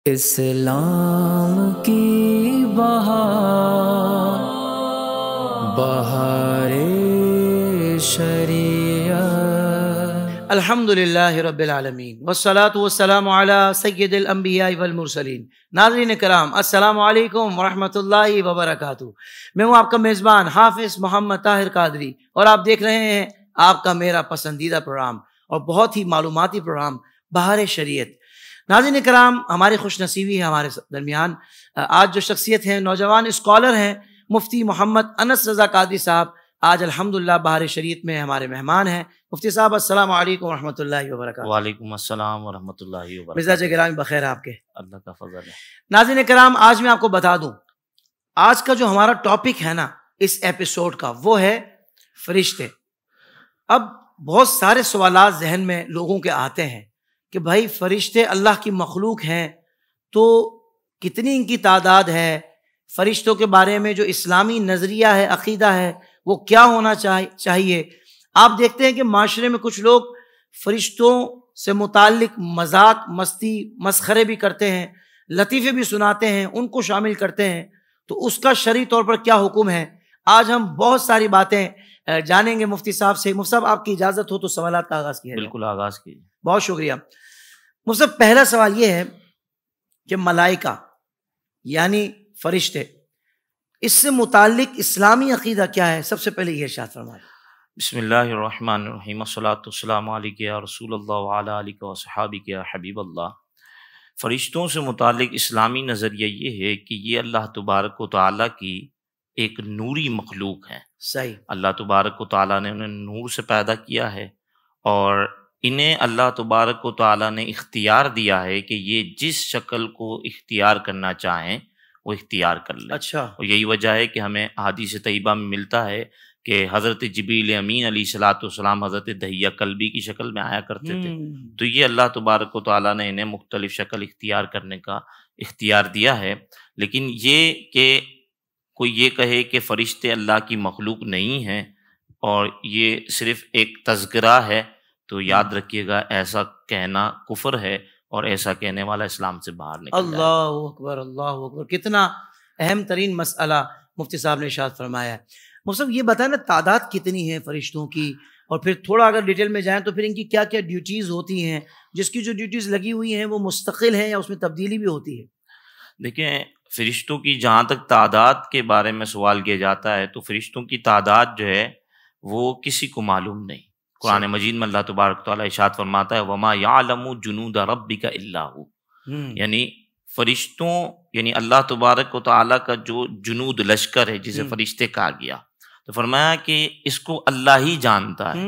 اسلام کی بہار بہار شریعت۔ الحمدللہ رب العالمین والصلاة والسلام علی سید الانبیاء والمرسلین۔ ناظرین کرام، السلام علیکم ورحمۃ اللہ وبرکاتہ۔ میں ہوں آپ کا میزبان حافظ محمد طاہر قادری، اور آپ دیکھ رہے ہیں آپ کا میرا پسندیدہ پروگرام اور بہت ہی معلوماتی پروگرام بہار شریعت۔ ناظرین کرام، ہماری خوش نصیبی ہے ہمارے درمیان آج جو شخصیت ہیں، نوجوان اسکالر ہیں، مفتی محمد انس رضا قادری صاحب آج الحمدللہ بہار شریعت میں ہمارے مہمان ہیں۔ مفتی صاحب السلام علیکم ورحمۃ اللہ وبرکاتہ۔ وعلیکم السلام ورحمۃ اللہ وبرکاتہ۔ مزاج گرامی بخیر آپ کے؟ اللہ کا فضل ہے۔ ناظرین کرام، آج میں آپ کو بتا دوں، آج کا جو ہمارا ٹاپک ہے نا اس ایپیسوڈ کا، وہ ہے فرشتے۔ اب بہت سارے سوالات ذہن میں لوگوں کے آتے ہیں کہ بھائی فرشتے اللہ کی مخلوق ہیں تو کتنی ان کی تعداد ہے، فرشتوں کے بارے میں جو اسلامی نظریہ ہے، عقیدہ ہے، وہ کیا ہونا چاہیے۔ آپ دیکھتے ہیں کہ معاشرے میں کچھ لوگ فرشتوں سے متعلق مذاق، مستی، مسخرے بھی کرتے ہیں، لطیفے بھی سناتے ہیں، ان کو شامل کرتے ہیں، تو اس کا شرعی طور پر کیا حکم ہے؟ آج ہم بہت ساری باتیں جانیں گے مفتی صاحب سے۔ مفتی صاحب، آپ کی اجازت ہو تو سوالات کا آغاز کیا جائے؟ بالکل، آغاز کیجیے۔ بہت شکریہ مفتی صاحب۔ پہلا سوال یہ ہے کہ ملائکہ یعنی فرشتے، اس سے متعلق اسلامی عقیدہ کیا ہے؟ سب سے پہلے یہ ارشاد فرمائیں۔ بسم اللہ الرحمن الرحیم، والصلاۃ والسلام علیک یا رسول اللہ وعلی آلک وصحابک یا حبیب اللہ۔ فرشتوں سے متعلق اسلامی نظریہ یہ ہے کہ یہ اللہ تبارک و تعالیٰ کی ایک نوری مخلوق ہے۔ صحیح۔ اللہ تبارک و تعالیٰ نے انہیں نور سے پیدا کیا ہے، اور انہیں اللہ تبارک و تعالیٰ نے اختیار دیا ہے کہ یہ جس شکل کو اختیار کرنا چاہیں وہ اختیار کر لیں۔ اچھا۔ اور یہی وجہ ہے کہ ہمیں احادیث طیبہ میں ملتا ہے کہ حضرت جبریل امین علیہ السلام حضرت دحیہ کلبی کی شکل میں آیا کرتے تھے۔ تو یہ اللہ تبارک و تعالیٰ نے انہیں مختلف شکل اختیار کرنے کا اختیار دیا ہے۔ لیکن یہ کہ کوئی یہ کہے کہ فرشتے اللہ کی مخلوق نہیں ہیں اور یہ صرف ایک تذکرہ ہے، تو یاد رکھیے گا ایسا کہنا کفر ہے، اور ایسا کہنے والا اسلام سے باہر نکل جائے۔ اللہ اکبر، اللہ اکبر، کتنا اہم ترین مسئلہ مفتی صاحب نے ارشاد فرمایا ہے۔ مفتی صاحب یہ بتائیں نا، تعداد کتنی ہے فرشتوں کی، اور پھر تھوڑا اگر ڈیٹیل میں جائیں تو پھر ان کی کیا کیا ڈیوٹیز ہوتی ہیں؟ جس کی جو ڈیوٹیز لگی ہوئی ہیں وہ مستقل ہیں یا اس میں تبدیلی بھی ہوتی ہے؟ دیکھیں، فرشتوں کی جہاں تک تعداد کے بارے میں سوال کیا جاتا ہے تو فرشتوں کی تعداد جو ہے وہ کسی کو معلوم نہیں۔ قرآن مجید میں اللہ تبارک تعالیٰ ارشاد فرماتا ہے وَمَا يَعْلَمُ جُنُودَ رَبِّكَ إِلَّا هُوَ، یعنی فرشتوں، یعنی اللہ تبارک و تعالیٰ کا جو جنود لشکر ہے جسے فرشتے کہا گیا، تو فرمایا کہ اس کو اللہ ہی جانتا ہے۔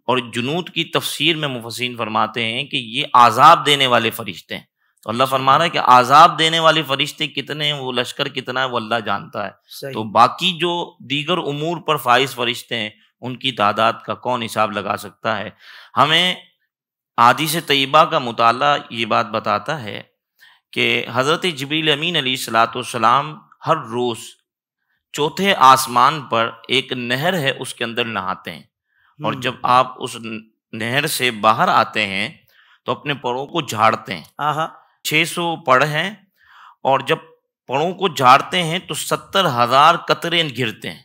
اور جنود کی تفسیر میں مفسرین فرماتے ہیں کہ یہ عذاب دینے والے فرشتے ہیں۔ تو اللہ فرما رہا ہے کہ عذاب دینے والے فرشتے کتنے ہیں، وہ لشکر کتنا ہے، وہ اللہ جانتا ہے۔ تو باقی جو دیگر امور پر فائز فرشتے ہیں ان کی تعداد کا کون حساب لگا سکتا ہے؟ ہمیں احادیث طیبہ کا مطالعہ یہ بات بتاتا ہے کہ حضرت جبریل امین علیہ السلام ہر روز چوتھے آسمان پر ایک نہر ہے، اس کے اندر نہاتے ہیں، اور جب آپ اس نہر سے باہر آتے ہیں تو اپنے پروں کو جھاڑتے ہیں۔ 600 پڑ ہیں، اور جب پڑوں کو جھاڑتے ہیں تو 70,000 قطرے گرتے ہیں،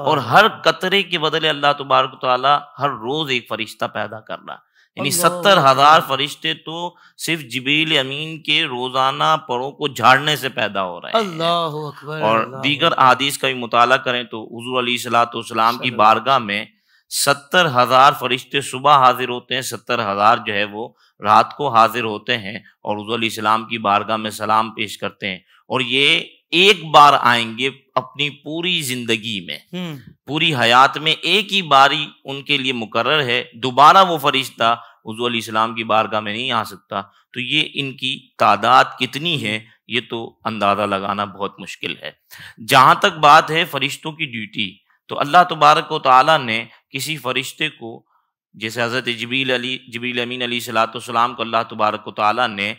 اور ہر قطرے کے بدلے اللہ تبارک تعالیٰ ہر روز ایک فرشتہ پیدا کر رہا ہے۔ یعنی 70,000 فرشتے تو صرف جبریل امین کے روزانہ پروں کو جھاڑنے سے پیدا ہو رہے ہیں۔ اللہ اکبر۔ اور دیگر احادیث کا بھی مطالعہ کریں تو حضور علیہ السلام کی بارگاہ میں 70,000 فرشتے صبح حاضر ہوتے ہیں، 70,000 جو ہے وہ رات کو حاضر ہوتے ہیں، اور حضور علیہ السلام کی بارگاہ میں سلام پیش کرتے ہیں۔ اور یہ ایک بار آئیں گے اپنی پوری زندگی میں، پوری حیات میں ایک ہی باری ان کے لیے مقرر ہے، دوبارہ وہ فرشتہ حضور علیہ السلام کی بارگاہ میں نہیں آ سکتا۔ تو یہ ان کی تعداد کتنی ہے یہ تو اندازہ لگانا بہت مشکل ہے۔ جہاں تک بات ہے فرشتوں کی ڈیوٹی، تو اللہ تبارک و تعالیٰ نے کسی فرشتے کو، جیسے حضرت جبریل امین علیہ السلام کو اللہ تبارک و تعالیٰ نے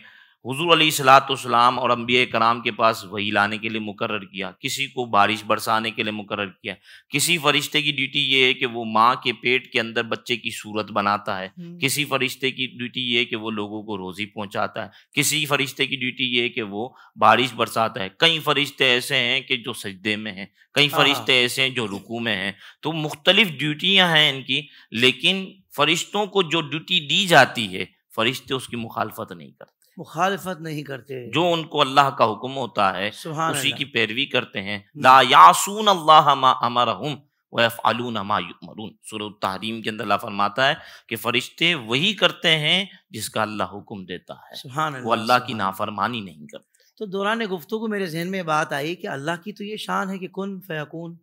حضور علیہ الصلوۃ والسلام اور انبیاء کرام کے پاس وحی لانے کے لیے مقرر کیا، کسی کو بارش برسانے کے لیے مقرر کیا، کسی فرشتے کی ڈیوٹی یہ ہے کہ وہ ماں کے پیٹ کے اندر بچے کی صورت بناتا ہے، کسی فرشتے کی ڈیوٹی یہ ہے کہ وہ لوگوں کو روزی پہنچاتا ہے، کسی فرشتے کی ڈیوٹی یہ ہے کہ وہ بارش برساتا ہے، کئی فرشتے ایسے ہیں کہ جو سجدے میں ہیں، کئی فرشتے ایسے ہیں جو رکوع میں ہیں، تو مختلف ڈیوٹیاں ہیں ان کی، لیکن فرشتوں کو جو ڈیوٹی دی جاتی ہے فرشتے اس کی مخالفت نہیں کرتے، مخالفت نہیں کرتے، جو ان کو اللہ کا حکم ہوتا ہے سبحان اسی اللہ۔ کی پیروی کرتے ہیں۔ لا یعصون اللہ ما امرہم ویفعلون ما یؤمرون، سورۃ التحریم کے اندر اللہ فرماتا ہے کہ فرشتے وہی کرتے ہیں جس کا اللہ حکم دیتا ہے، سبحان اللہ، وہ اللہ کی سبحان نافرمانی نہیں کرتے۔ تو دوران گفتگو میرے ذہن میں بات آئی کہ اللہ کی تو یہ شان ہے کہ کن فیکون،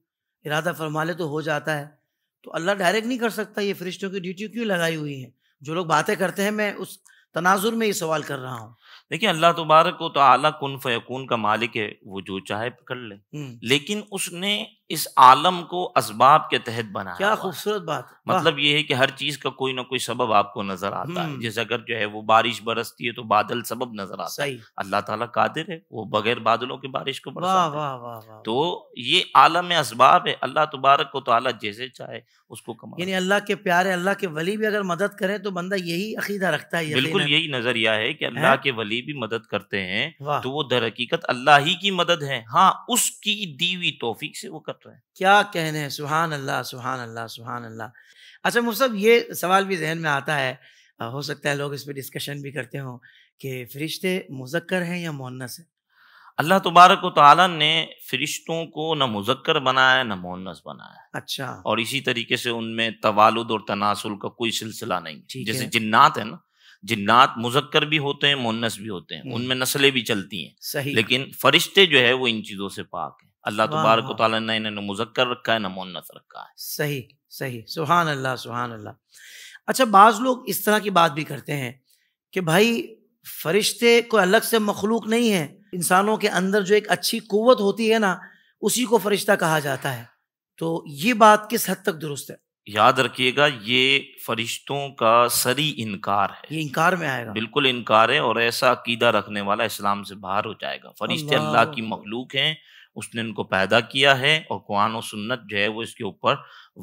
ارادہ فرما لے تو ہو جاتا ہے، تو اللہ ڈائریکٹ نہیں کر سکتا، یہ فرشتوں کی ڈیوٹی کیوں لگائی ہوئی ہیں؟ جو لوگ باتیں کرتے ہیں، میں اس تناظر میں یہ سوال کر رہا ہوں۔ دیکھیں اللہ تبارک و تعالیٰ کن فیکون کا مالک ہے، وہ جو چاہے کر لے، لیکن اس نے اس عالم کو اسباب کے تحت بنایا کیا ہوا ہے۔ خوبصورت بات، مطلب یہ ہے کہ ہر چیز کا کوئی نہ کوئی سبب آپ کو نظر آتا ہے، جیسے اگر جو ہے وہ بارش برستی ہے تو بادل سبب نظر آتا ہے، صحیح، اللہ تعالیٰ قادر ہے، وہ بغیر بادلوں کے بارش کو واہ برساتا ہے۔ واہ واہ واہ، تو یہ عالم اسباب ہے، اللہ تبارک و تعالیٰ جیسے چاہے اس کو کما، یعنی اللہ کے پیارے، اللہ کے ولی بھی اگر مدد کریں تو بندہ یہی عقیدہ رکھتا ہے، بالکل یہی نظریہ ہے کہ اللہ کے ولی بھی مدد کرتے ہیں تو وہ در حقیقت اللہ ہی کی مدد ہے، ہاں اس کی دی ہوئی توفیق سے وہ کر رہے ہیں۔ کیا کہنے ہیں، سبحان اللہ سبحان اللہ سبحان اللہ۔ اچھا مفتی صاحب، یہ سوال بھی ذہن میں آتا ہے، ہو سکتا ہے لوگ اس پہ ڈسکشن بھی کرتے ہوں کہ فرشتے مذکر ہیں یا مؤنث ہیں؟ اللہ تبارک و تعالیٰ نے فرشتوں کو نہ مذکر بنایا نہ مؤنث بنایا، اچھا، اور اسی طریقے سے ان میں توالد اور تناسل کا کوئی سلسلہ نہیں، ٹھیک جیسے ہے، جنات ہیں نا، جنات مذکر بھی ہوتے ہیں مؤنث بھی ہوتے ہیں، ان میں نسلیں بھی چلتی ہیں، صحیح، لیکن فرشتے جو ہے وہ ان چیزوں سے پاک ہیں۔ اللہ واہ تبارک و واہ، تعالیٰ نے انہیں نہ مذکر رکھا ہے نہ مؤنث رکھا ہے۔ صحیح صحیح، سبحان اللہ سبحان اللہ۔ اچھا بعض لوگ اس طرح کی بات بھی کرتے ہیں کہ بھائی فرشتے کوئی الگ سے مخلوق نہیں ہے، انسانوں کے اندر جو ایک اچھی قوت ہوتی ہے نا، اسی کو فرشتہ کہا جاتا ہے، تو یہ بات کس حد تک درست ہے؟ یاد رکھیے گا یہ فرشتوں کا سری انکار ہے، یہ انکار میں آئے گا، بالکل انکار ہے، اور ایسا عقیدہ رکھنے والا اسلام سے باہر ہو جائے گا۔ فرشتے اللہ کی مخلوق ہیں، اس نے ان کو پیدا کیا ہے، اور قرآن و سنت جو ہے وہ اس کے اوپر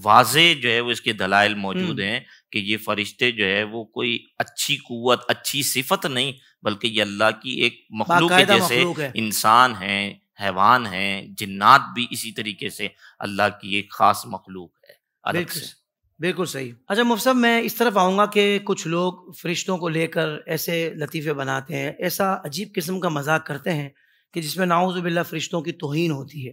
واضح جو ہے وہ اس کے دلائل موجود ہیں کہ یہ فرشتے جو ہے وہ کوئی اچھی قوت، اچھی صفت نہیں، بلکہ یہ اللہ کی ایک مخلوق ہے، جیسے انسان ہیں، حیوان ہیں، جنات بھی اسی طریقے سے اللہ کی ایک خاص مخلوق ہے الگ سے۔ بالکل صحیح۔ اچھا مفتی صاحب، میں اس طرف آؤں گا کہ کچھ لوگ فرشتوں کو لے کر ایسے لطیفے بناتے ہیں، ایسا عجیب قسم کا مذاق کرتے ہیں کہ جس میں نعوذ باللہ فرشتوں کی توہین ہوتی ہے۔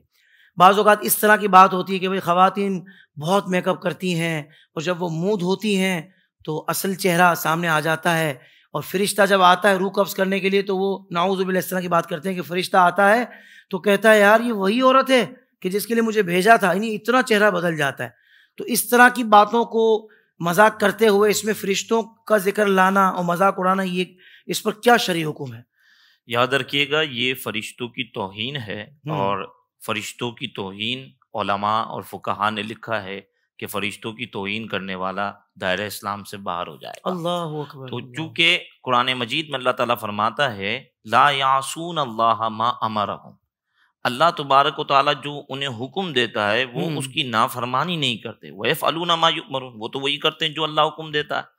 بعض اوقات اس طرح کی بات ہوتی ہے کہ بھئی خواتین بہت میک اپ کرتی ہیں، اور جب وہ منہ دھوتی ہیں تو اصل چہرہ سامنے آ جاتا ہے، اور فرشتہ جب آتا ہے روح قبض کرنے کے لیے تو وہ نعوذ باللہ اس طرح کی بات کرتے ہیں کہ فرشتہ آتا ہے تو کہتا ہے یار یہ وہی عورت ہے کہ جس کے لیے مجھے بھیجا تھا، یعنی اتنا چہرہ بدل جاتا ہے۔ تو اس طرح کی باتوں کو مذاق کرتے ہوئے اس میں فرشتوں کا ذکر لانا اور مذاق اڑانا، یہ اس پر کیا شرعی حکم ہے؟ یاد رکھیے گا یہ فرشتوں کی توہین ہے، اور فرشتوں کی توہین علماء اور فقہاء نے لکھا ہے کہ فرشتوں کی توہین کرنے والا دائرہ اسلام سے باہر ہو جائے گا۔ اللہ اکبر۔ تو چونکہ قرآن مجید میں اللہ تعالیٰ فرماتا ہے لا یعصون اللہ ما امرہم، اللہ تبارک و تعالیٰ جو انہیں حکم دیتا ہے وہ اس کی نافرمانی نہیں کرتے، وَيَفْعَلُونَ مَا يُؤْمَرُونَ، وہ تو وہی کرتے ہیں جو اللہ حکم دیتا ہے۔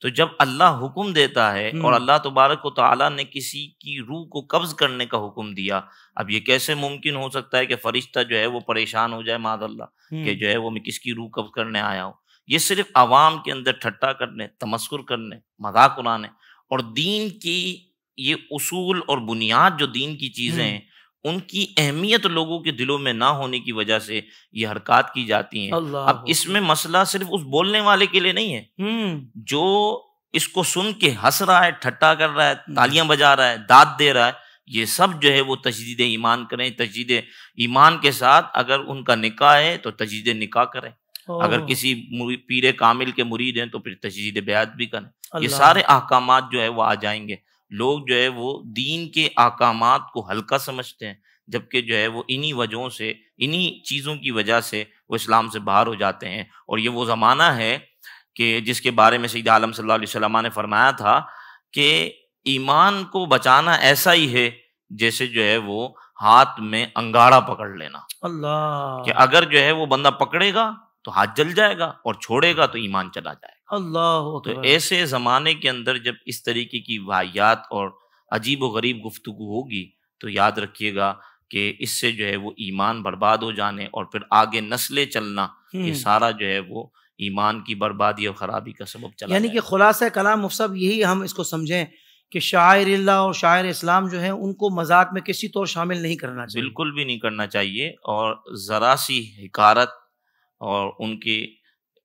تو جب اللہ حکم دیتا ہے اور اللہ تبارک و تعالیٰ نے کسی کی روح کو قبض کرنے کا حکم دیا، اب یہ کیسے ممکن ہو سکتا ہے کہ فرشتہ جو ہے وہ پریشان ہو جائے معاذ اللہ کہ جو ہے وہ میں کس کی روح قبض کرنے آیا ہوں؟ یہ صرف عوام کے اندر ٹھٹا کرنے، تمسخر کرنے، مذاق اڑانے، اور دین کی یہ اصول اور بنیاد جو دین کی چیزیں ہیں ان کی اہمیت لوگوں کے دلوں میں نہ ہونے کی وجہ سے یہ حرکات کی جاتی ہیں۔ اب اس میں مسئلہ صرف اس بولنے والے کے لیے نہیں ہے، جو اس کو سن کے ہنس رہا ہے، ٹھٹا کر رہا ہے، تالیاں بجا رہا ہے، داد دے رہا ہے، یہ سب جو ہے وہ تجدید ایمان کریں۔ تجدید ایمان کے ساتھ اگر ان کا نکاح ہے تو تجدید نکاح کریں، اگر کسی پیر کامل کے مرید ہیں تو پھر تجدید بیعت بھی کریں۔ یہ سارے احکامات جو ہے وہ آ جائیں گے۔ لوگ جو ہے وہ دین کے احکامات کو ہلکا سمجھتے ہیں، جبکہ جو ہے وہ انہی وجہوں سے، انہی چیزوں کی وجہ سے وہ اسلام سے باہر ہو جاتے ہیں۔ اور یہ وہ زمانہ ہے کہ جس کے بارے میں سید عالم صلی اللہ علیہ وسلم نے فرمایا تھا کہ ایمان کو بچانا ایسا ہی ہے جیسے جو ہے وہ ہاتھ میں انگارہ پکڑ لینا، اللہ کہ اگر جو ہے وہ بندہ پکڑے گا تو ہاتھ جل جائے گا اور چھوڑے گا تو ایمان چلا جائے گا۔ اللہ تو اکبر۔ ایسے زمانے کے اندر جب اس طریقے کی واحیات اور عجیب و غریب گفتگو ہوگی تو یاد رکھیے گا کہ اس سے جو ہے وہ ایمان برباد ہو جانے اور پھر آگے نسلیں چلنا، یہ سارا جو ہے وہ ایمان کی بربادی اور خرابی کا سبب چلا یعنی جائے کہ گا۔ خلاصہ کلام مفتی صاحب یہی ہم اس کو سمجھیں کہ شاعر اللہ اور شاعر اسلام جو ہیں ان کو مذاق میں کسی طور شامل نہیں کرنا چاہیے۔ بالکل بھی نہیں کرنا چاہیے، اور ذرا سی حقارت اور ان کے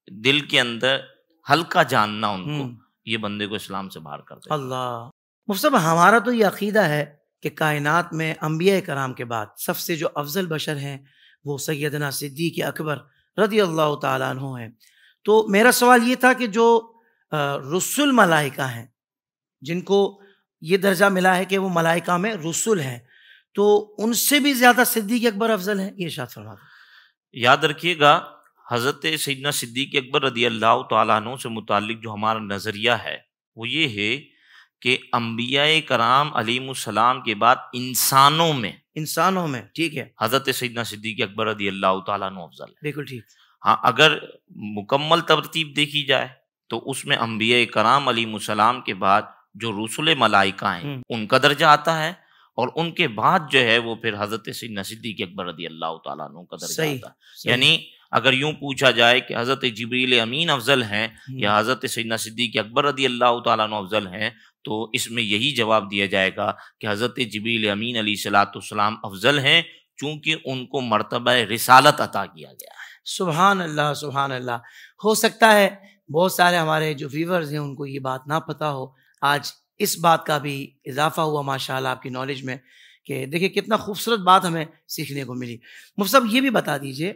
دل کے اندر ہلکا جاننا ان کو، یہ بندے کو اسلام سے باہر کر دے گا۔ اللہ مفتی صاحب، ہمارا تو یہ عقیدہ ہے کہ کائنات میں انبیاء کرام کے بعد سب سے جو افضل بشر ہیں وہ سیدنا صدیق اکبر رضی اللہ تعالیٰ عنہ ہیں۔ تو میرا سوال یہ تھا کہ جو رسل ملائکہ ہیں جن کو یہ درجہ ملا ہے کہ وہ ملائکہ میں رسل ہیں، تو ان سے بھی زیادہ صدیق اکبر افضل ہیں، یہ ارشاد فرما دیں۔ یاد رکھیے گا حضرت سیدنا صدیق اکبر رضی اللہ تعالیٰ عنہ سے متعلق جو ہمارا نظریہ ہے وہ یہ ہے کہ انبیاء کرام علیہم السلام کے بعد انسانوں میں ٹھیک ہے، حضرت سیدنا صدیق اکبر رضی اللہ تعالیٰ عنہ افضل ہے۔ بالکل ٹھیک۔ ہاں، اگر مکمل ترتیب دیکھی جائے تو اس میں انبیاء کرام علیہم السلام کے بعد جو رسل ملائکہ ہیں ان کا درجہ آتا ہے، اور ان کے بعد جو ہے وہ پھر حضرت سیدنا صدیق اکبر رضی اللہ تعالیٰ عنہ کا درجہ آتا ہے۔ یعنی اگر یوں پوچھا جائے کہ حضرت جبریل امین افضل ہیں یا حضرت سیدنا صدیق اکبر رضی اللہ تعالیٰ عنہ افضل ہیں، تو اس میں یہی جواب دیا جائے گا کہ حضرت جبریل امین علیہ الصلوۃ والسلام افضل ہیں، چونکہ ان کو مرتبہ رسالت عطا کیا گیا ہے۔ سبحان اللہ، سبحان اللہ۔ ہو سکتا ہے بہت سارے ہمارے جو ویورز ہیں ان کو یہ بات نہ پتہ ہو، آج اس بات کا بھی اضافہ ہوا ماشاءاللہ آپ کی نالج میں، کہ دیکھیں کتنا خوبصورت بات ہمیں سیکھنے کو ملی۔ مفتی صاحب یہ بھی بتا دیجئے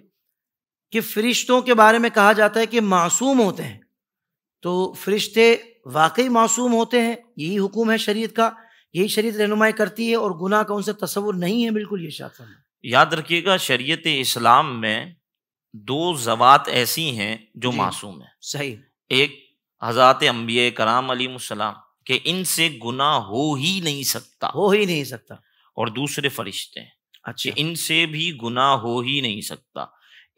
کہ فرشتوں کے بارے میں کہا جاتا ہے کہ معصوم ہوتے ہیں، تو فرشتے واقعی معصوم ہوتے ہیں؟ یہی حکم ہے شریعت کا، یہی شریعت رہنمائی کرتی ہے، اور گناہ کا ان سے تصور نہیں ہے؟ بالکل، یہ ارشاد فرمائیں۔ یاد رکھیے گا شریعت اسلام میں دو ذوات ایسی ہیں جو معصوم ہیں۔ صحیح۔ ایک حضرات انبیاء کرام علیہم السلام کہ ان سے گناہ ہو ہی نہیں سکتا، اور دوسرے فرشتے ہیں کہ ان سے بھی گناہ ہو ہی نہیں سکتا۔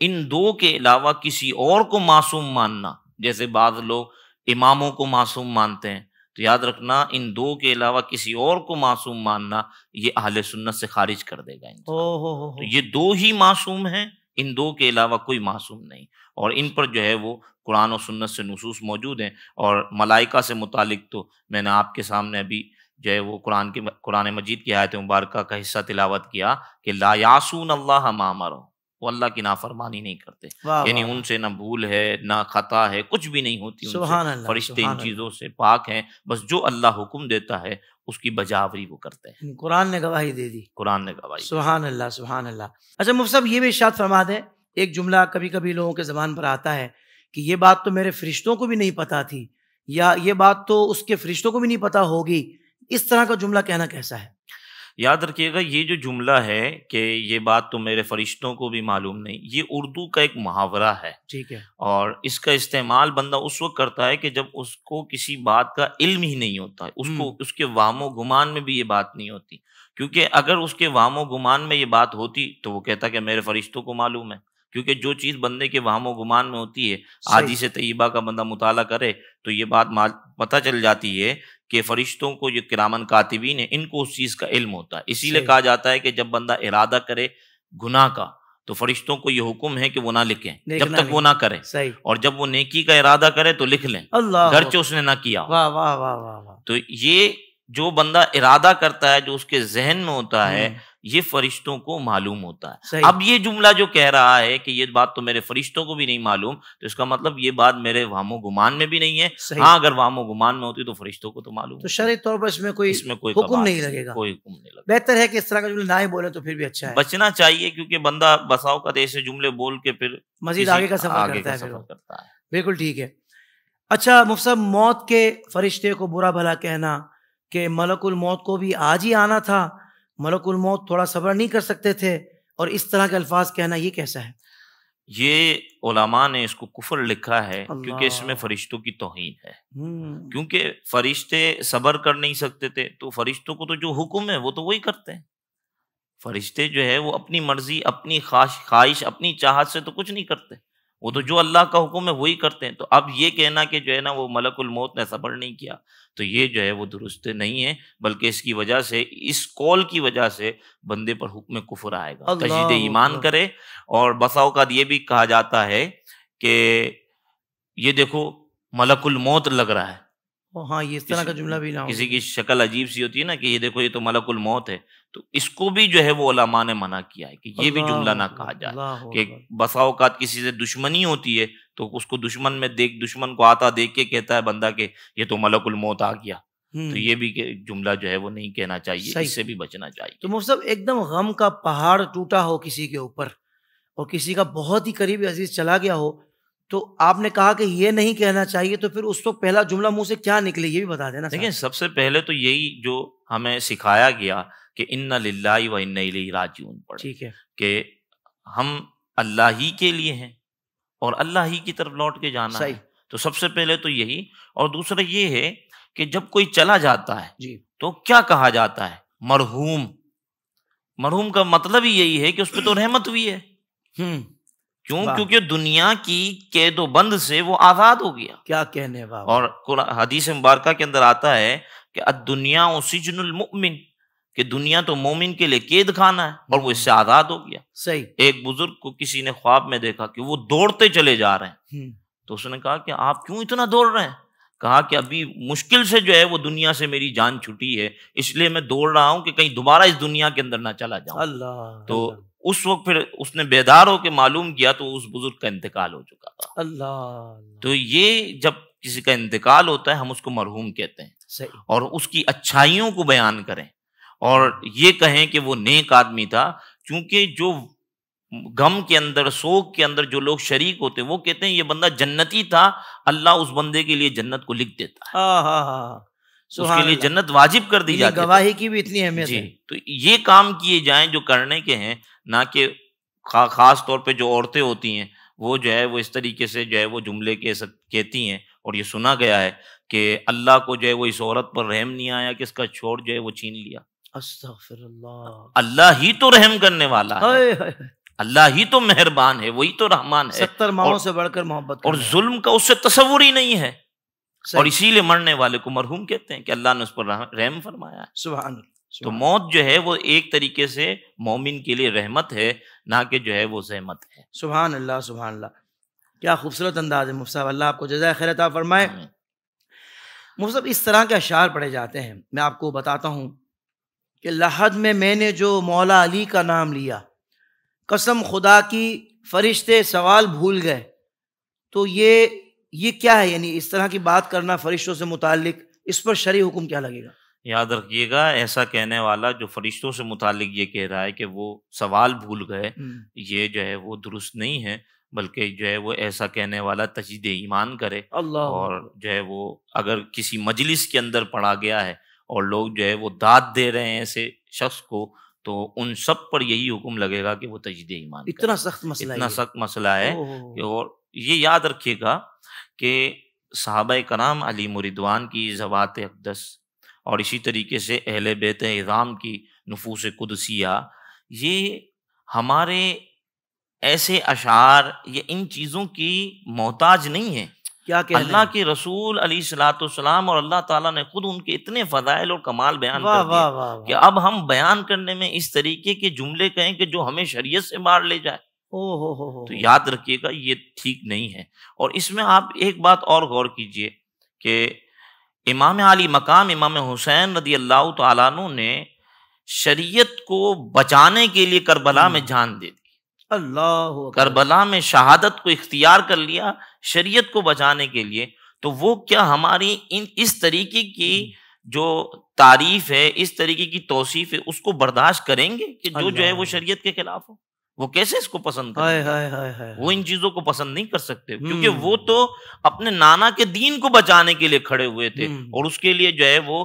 ان دو کے علاوہ کسی اور کو معصوم ماننا، جیسے بعض لوگ اماموں کو معصوم مانتے ہیں، تو یاد رکھنا ان دو کے علاوہ کسی اور کو معصوم ماننا یہ اہل سنت سے خارج کر دے گا۔ تو یہ دو ہی معصوم ہیں، ان دو کے علاوہ کوئی معصوم نہیں، اور ان پر جو ہے وہ قرآن و سنت سے نصوص موجود ہیں۔ اور ملائکہ سے متعلق تو میں نے آپ کے سامنے ابھی جو ہے وہ قرآن مجید کی آیت مبارکہ کا حصہ تلاوت کیا کہ لا یعصون اللہ ما امرهم، وہ اللہ کی نافرمانی نہیں کرتے، یعنی ان سے نہ بھول ہے نہ خطا ہے، کچھ بھی نہیں ہوتی ان سے۔ فرشتے ان چیزوں سے پاک ہیں، بس جو اللہ حکم دیتا ہے اس کی بجاوری وہ کرتے ہیں۔ قرآن نے گواہی دے دی، قرآن نے گواہی۔ سبحان اللہ، سبحان اللہ۔ اچھا مفتی صاحب یہ بھی ارشاد فرما دیں، ایک جملہ کبھی کبھی لوگوں کے زبان پر آتا ہے کہ یہ بات تو میرے فرشتوں کو بھی نہیں پتا تھی، یا یہ بات تو اس کے فرشتوں کو بھی نہیں پتا ہوگی، اس طرح کا جملہ کہنا کیسا ہے؟ یاد رکھیے گا یہ جو جملہ ہے کہ یہ بات تو میرے فرشتوں کو بھی معلوم نہیں، یہ اردو کا ایک محاورہ ہے، ٹھیک ہے، اور اس کا استعمال بندہ اس وقت کرتا ہے کہ جب اس کو کسی بات کا علم ہی نہیں ہوتا ہے، اس کے وہم و گمان میں بھی یہ بات نہیں ہوتی، کیونکہ اگر اس کے وہم و گمان میں یہ بات ہوتی تو وہ کہتا کہ میرے فرشتوں کو معلوم ہے، کیونکہ جو چیز بندے کے وہم و گمان میں ہوتی ہے، احادیث طیبہ کا بندہ مطالعہ کرے تو یہ بات پتہ چل جاتی ہے کہ فرشتوں کو جو کرامن کاتبین ہیں ان کو اس چیز کا علم ہوتا ہے۔ اسی لیے کہا جاتا ہے کہ جب بندہ ارادہ کرے گناہ کا تو فرشتوں کو یہ حکم ہے کہ وہ نہ لکھیں جب تک وہ نہ کرے، اور جب وہ نیکی کا ارادہ کرے تو لکھ لیں گرچہ اس نے نہ کیا۔ واہ واہ واہ واہ۔ تو یہ جو بندہ ارادہ کرتا ہے، جو اس کے ذہن میں ہوتا ہے، یہ فرشتوں کو معلوم ہوتا ہے۔ اب یہ جملہ جو کہہ رہا ہے کہ یہ بات تو میرے فرشتوں کو بھی نہیں معلوم، تو اس کا مطلب یہ بات میرے وہم و گمان میں بھی نہیں ہے۔ ہاں اگر وہم و گمان میں ہوتی تو فرشتوں کو تو معلوم، تو شرعی طور پر اس میں کوئی حکم نہیں لگے گا، کوئی حکم نہیں لگے۔ بہتر ہے کہ اس طرح کا جملہ نہ ہی بولے تو پھر بھی اچھا ہے، بچنا چاہیے، کیونکہ بندہ بسا اوقات ایسے جملے بول کے پھر مزید آگے کا سفر کرتا ہے۔ بالکل ٹھیک ہے۔ اچھا مفتی صاحب، موت کے فرشتے کو برا بھلا کہنا کہ ملک الموت کو بھی آج ہی آنا تھا، ملک الموت تھوڑا صبر نہیں کر سکتے تھے، اور اس طرح کے الفاظ کہنا، یہ کیسا ہے؟ یہ علماء نے اس کو کفر لکھا ہے اللہ۔ کیونکہ اس میں فرشتوں کی توہین ہے۔ کیونکہ فرشتے صبر کر نہیں سکتے تھے تو فرشتوں کو تو جو حکم ہے وہ تو وہی کرتے ہیں۔ فرشتے جو ہے وہ اپنی مرضی، اپنی خواہش، اپنی چاہت سے تو کچھ نہیں کرتے، وہ تو جو اللہ کا حکم ہے وہی کرتے ہیں۔ تو اب یہ کہنا کہ جو ہے نا وہ ملک الموت نے صبر نہیں کیا تو یہ جو ہے وہ درست نہیں ہے، بلکہ اس کی وجہ سے، اس قول کی وجہ سے بندے پر حکم کفر آئے گا، تجدید ایمان کرے۔ اور بسا اوقات یہ بھی کہا جاتا ہے کہ یہ دیکھو ملک الموت لگ رہا ہے، ہاں یہ اس طرح کا جملہ بھی نہ ہو۔ کسی کی شکل عجیب سی ہوتی ہے نا کہ یہ دیکھو یہ تو ملک الموت ہے، تو اس کو بھی جو ہے وہ علماء نے منع کیا ہے کہ یہ بھی جملہ نہ کہا جائے کہ بسا اوقات کسی سے دشمنی ہوتی ہے تو اس کو دشمن کو آتا دیکھ کے کہتا ہے بندہ کہ یہ تو ملک الموت آ گیا، تو یہ بھی جملہ جو ہے وہ نہیں کہنا چاہیے، اس سے بھی بچنا چاہیے۔ تو مفتی صاحب ایک دم غم کا پہاڑ ٹوٹا ہو کسی کے اوپر اور کسی کا بہت ہی قریبی عزیز چلا گیا ہو، تو آپ نے کہا کہ یہ نہیں کہنا چاہیے، تو پھر اس وقت پہلا جملہ منہ سے کیا نکلے یہ بھی بتا دینا۔ دیکھیں سب سے پہلے تو یہی جو ہمیں سکھایا گیا کہ انا للہ و انا الیہ راجعون پڑھیں، ٹھیک ہے، کہ ہم اللہ ہی کے لیے ہیں اور اللہ ہی کی طرف لوٹ کے جانا ہے۔ تو سب سے پہلے تو یہی، اور دوسرا یہ ہے کہ جب کوئی چلا جاتا ہے جی تو کیا کہا جاتا ہے؟ مرحوم۔ مرحوم کا مطلب ہی یہی ہے کہ اس پہ تو رحمت ہوئی ہے، کیوں؟ کیونکہ دنیا کی قید و بند سے وہ آزاد ہو گیا۔ کیا کہنے بابا۔ اور حدیث مبارکہ کے اندر آتا ہے کہ الدنیا سجن المؤمن، کہ دنیا تو مومن کے لیے قید خانہ ہے، اور وہ اس سے آزاد ہو گیا۔ صحیح۔ ایک بزرگ کو کسی نے خواب میں دیکھا کہ وہ دوڑتے چلے جا رہے ہیں، تو اس نے کہا کہ آپ کیوں اتنا دوڑ رہے ہیں؟ کہا کہ ابھی مشکل سے جو ہے وہ دنیا سے میری جان چھٹی ہے، اس لیے میں دوڑ رہا ہوں کہ کہیں دوبارہ اس دنیا کے اندر نہ چلا جاؤں۔ اللہ۔ تو اس وقت پھر اس نے بیدار ہو کے معلوم کیا تو اس بزرگ کا انتقال ہو چکا تھا۔ اللہ۔ تو یہ جب کسی کا انتقال ہوتا ہے ہم اس کو مرحوم کہتے ہیں، صحیح۔ اور اس کی اچھائیوں کو بیان کریں اور یہ کہیں کہ وہ نیک آدمی تھا، کیونکہ جو غم کے اندر، سوگ کے اندر جو لوگ شریک ہوتے ہیں وہ کہتے ہیں یہ بندہ جنتی تھا، اللہ اس بندے کے لیے جنت کو لکھ دیتا ہے، اس کے لیے جنت واجب کر دی جاتی ہے۔ گواہی کی بھی اتنی اہمیت جی، ہے۔ تو یہ کام کیے جائیں جو کرنے کے ہیں، نہ کہ خاص طور پہ جو عورتیں ہوتی ہیں وہ جو ہے وہ اس طریقے سے جو ہے وہ جملے کہتی ہیں، اور یہ سنا گیا ہے کہ اللہ کو جو ہے وہ اس عورت پر رحم نہیں آیا کہ اس کا چھوڑ جو ہے وہ چھین لیا۔ استغفر اللہ۔ اللہ ہی تو رحم کرنے والا ہے، اللہ ہی تو مہربان ہے، وہی تو رحمان ہے، 70 ماؤں سے بڑھ کر محبت اور ظلم کا اس سے تصور ہی نہیں ہے، اور اسی لیے مرنے والے کو مرحوم کہتے ہیں کہ اللہ نے اس پر رحم فرمایا ہے۔ سبحان اللہ۔ تو موت جو ہے وہ ایک طریقے سے مومن کے لیے رحمت ہے، نہ کہ جو ہے وہ زحمت ہے۔ سبحان اللہ، سبحان اللہ، کیا خوبصورت انداز ہے مفتی صاحب، اللہ آپ کو جزائے خیر عطا فرمائے۔ مفتی صاحب اس طرح کے اشعار پڑھے جاتے ہیں، میں آپ کو بتاتا ہوں کہ لحد میں نے جو مولا علی کا نام لیا، قسم خدا کی فرشتے سوال بھول گئے، تو یہ کیا ہے؟ یعنی اس طرح کی بات کرنا فرشتوں سے متعلق، اس پر شرعی حکم کیا لگے گا؟ یاد رکھیے گا ایسا کہنے والا جو فرشتوں سے متعلق یہ کہہ رہا ہے کہ وہ سوال بھول گئے، یہ جو ہے وہ درست نہیں ہے، بلکہ جو ہے وہ ایسا کہنے والا تجدید ایمان کرے، اور جو ہے وہ اگر کسی مجلس کے اندر پڑھا گیا ہے اور لوگ جو ہے وہ داد دے رہے ہیں ایسے شخص کو، تو ان سب پر یہی حکم لگے گا کہ وہ تجدید ایمان کرے۔ اتنا سخت مسئلہ، اتنا سخت مسئلہ ہے۔ اور یہ یاد رکھیے گا کہ صحابہ کرام علی رضوان کی ذوات اقدس اور اسی طریقے سے اہل بیت اعظام کی نفوس قدسیہ، یہ ہمارے ایسے اشعار یا ان چیزوں کی محتاج نہیں ہیں۔ کیا اللہ کے رسول علیہ الصلوۃ والسلام اور اللہ تعالیٰ نے خود ان کے اتنے فضائل اور کمال بیان کر دیے کہ اب ہم بیان کرنے میں اس طریقے کے جملے کہیں کہ جو ہمیں شریعت سے باہر لے جائے، تو یاد رکھیے گا یہ ٹھیک نہیں ہے۔ اور اس میں آپ ایک بات اور غور کیجئے کہ امام علی مقام امام حسین رضی اللہ تعالیٰ عنہ نے شریعت کو بچانے کے لیے کربلا میں جان دے دی، اللہ کربلا میں شہادت کو اختیار کر لیا شریعت کو بچانے کے لیے۔ تو وہ کیا ہماری اس طریقے کی جو تعریف ہے، اس طریقے کی توصیف ہے، اس کو برداشت کریں گے کہ جو ہے وہ شریعت کے خلاف ہو؟ وہ کیسے اس کو پسند کریں گے؟ وہ ان چیزوں کو پسند نہیں کر سکتے، کیونکہ وہ تو اپنے نانا کے دین کو بچانے کے لیے کھڑے ہوئے تھے، اور اس کے لیے جو ہے وہ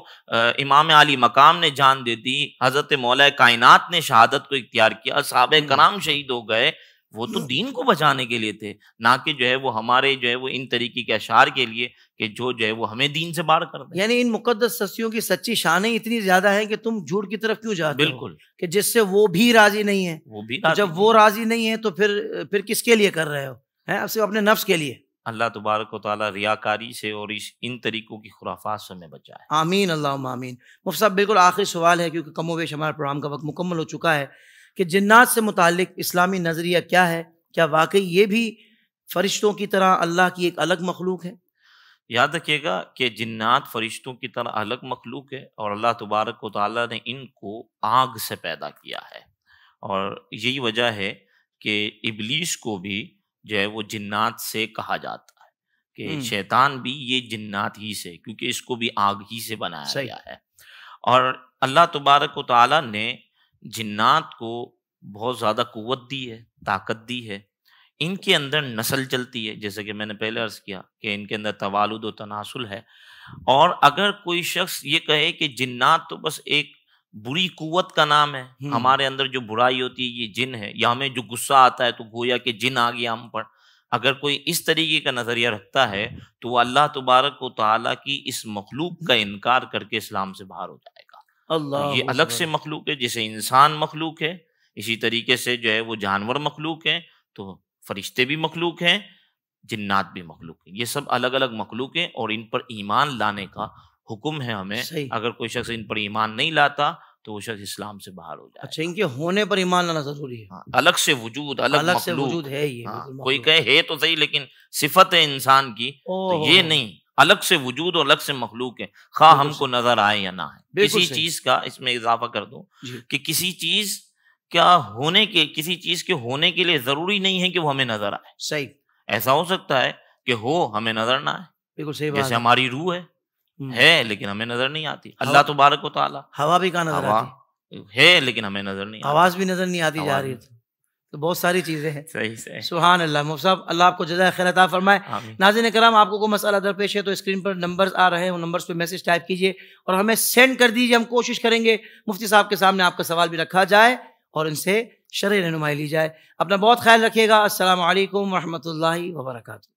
امام علی مقام نے جان دے دی، حضرت مولا کائنات نے شہادت کو اختیار کیا، صحابہ کرام شہید ہو گئے، وہ تو دین کو بچانے کے لیے تھے، نہ کہ جو ہے وہ ہمارے جو ہے وہ ان طریقے کے اشعار کے لیے کہ جو ہے وہ ہمیں دین سے باہر کر دیں۔ یعنی ان مقدس ہستیوں کی سچی شانیں اتنی زیادہ ہیں کہ تم جھوٹ کی طرف کیوں جاتے ہو؟ بالکل، کہ جس سے وہ بھی راضی نہیں ہے، وہ بھی جب وہ راضی نہیں ہے تو پھر کس کے لیے کر رہے ہو؟ اب صرف اپنے نفس کے لیے۔ اللہ تبارک و تعالیٰ ریاکاری سے اور ان طریقوں کی خرافات سے ہمیں بچائے۔ آمین اللہم آمین۔ مفتی صاحب بالکل آخری سوال ہے، کیونکہ کم و بیش ہمارا پروگرام کا وقت مکمل ہو چکا ہے، کہ جنات سے متعلق اسلامی نظریہ کیا ہے؟ کیا واقعی یہ بھی فرشتوں کی طرح اللہ کی ایک الگ مخلوق ہے؟ یاد رکھیے گا کہ جنات فرشتوں کی طرح الگ مخلوق ہے، اور اللہ تبارک و تعالیٰ نے ان کو آگ سے پیدا کیا ہے، اور یہی وجہ ہے کہ ابلیس کو بھی جو ہے وہ جنات سے کہا جاتا ہے کہ شیطان بھی یہ جنات ہی سے، کیونکہ اس کو بھی آگ ہی سے بنایا گیا ہے۔ اور اللہ تبارک و تعالیٰ نے جنات کو بہت زیادہ قوت دی ہے، طاقت دی ہے، ان کے اندر نسل چلتی ہے، جیسے کہ میں نے پہلے عرض کیا کہ ان کے اندر توالد و تناسل ہے۔ اور اگر کوئی شخص یہ کہے کہ جنات تو بس ایک بری قوت کا نام ہے، ہمارے اندر جو برائی ہوتی ہے یہ جن ہے، یا ہمیں جو غصہ آتا ہے تو گویا کہ جن آ گیا ہم پر، اگر کوئی اس طریقے کا نظریہ رکھتا ہے تو وہ اللہ تبارک و تعالیٰ کی اس مخلوق کا انکار کر کے اسلام سے باہر ہو جائے گا۔ اللہ یہ الگ سے مخلوق ہے، جیسے انسان مخلوق ہے اسی طریقے سے جو ہے وہ جانور مخلوق ہیں، تو فرشتے بھی مخلوق ہیں، جنات بھی مخلوق ہیں، یہ سب الگ الگ مخلوق ہیں، اور ان پر ایمان لانے کا حکم ہے ہمیں۔ اگر کوئی شخص ان پر ایمان نہیں لاتا تو وہ شخص اسلام سے باہر ہو جائے۔ اچھا، ان کے ہونے پر ایمان لانا ضروری ہے؟ الگ سے وجود، الگ سے وجود ہے یہ۔ کوئی کہے ہے تو صحیح، لیکن صفت ہے انسان کی، تو یہ نہیں، الگ سے وجود اور الگ سے مخلوق ہے، خواہ ہم کو نظر آئے یا نہ آئے۔ کسی چیز کا، اس میں اضافہ کر دوں کہ کسی چیز کے ہونے کے لیے ضروری نہیں ہے کہ وہ ہمیں نظر آئے۔ صحیح، ایسا ہو سکتا ہے کہ ہو ہمیں نظر نہ آئے، بالکل صحیح بات۔ جیسے ہماری روح ہے لیکن ہمیں نظر نہیں آتی، اللہ تبارک و تعالیٰ ہوا بھی کہاں نظر آتی ہے لیکن ہمیں نظر نہیں آتی، آواز بھی نظر نہیں آتی جا رہی ہے، تو بہت ساری چیزیں ہیں۔ صحیح۔ سبحان اللہ۔ مفتی صاحب اللہ آپ کو جزائے خیر عطا فرمائے۔ ناظرین کرام، آپ کو کوئی مسئلہ درپیش ہے تو اسکرین پر نمبرز آ رہے ہیں، ان نمبرز پہ میسج ٹائپ کیجئے اور ہمیں سینڈ کر دیجئے۔ ہم کوشش کریں گے مفتی صاحب کے سامنے آپ کا سوال بھی رکھا جائے اور ان سے شرعی رہنمائی لی جائے۔ اپنا بہت خیال رکھیے گا۔ السلام علیکم ورحمۃ اللہ وبرکاتہ۔